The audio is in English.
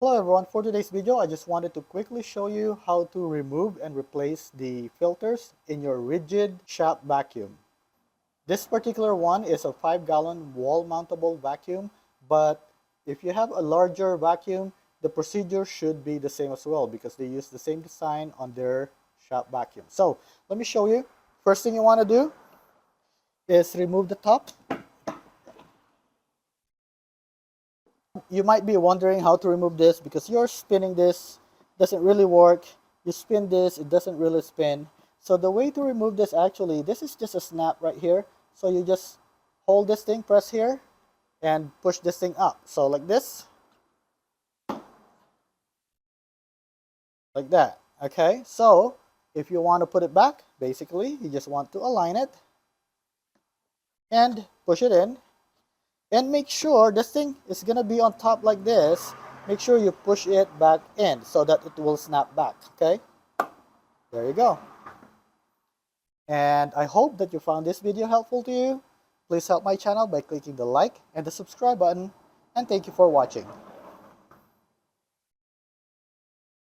Hello everyone, for today's video I just wanted to quickly show you how to remove and replace the filters in your Ridgid Shop Vacuum. This particular one is a 5-gallon wall mountable vacuum, but if you have a larger vacuum, the procedure should be the same as well because they use the same design on their shop vacuum. So let me show you. First thing you want to do is remove the top. You might be wondering how to remove this because you're spinning this, doesn't really work. You spin this, it doesn't really spin. So the way to remove this, actually, this is just a snap right here. So you just hold this thing, press here, and push this thing up. So like this, like that. Okay, so if you want to put it back, basically, you just want to align it and push it in. And make sure this thing is going to be on top like this. Make sure you push it back in so that it will snap back. Okay, there you go. And I hope that you found this video helpful to you. Please help my channel by clicking the like and the subscribe button. And thank you for watching.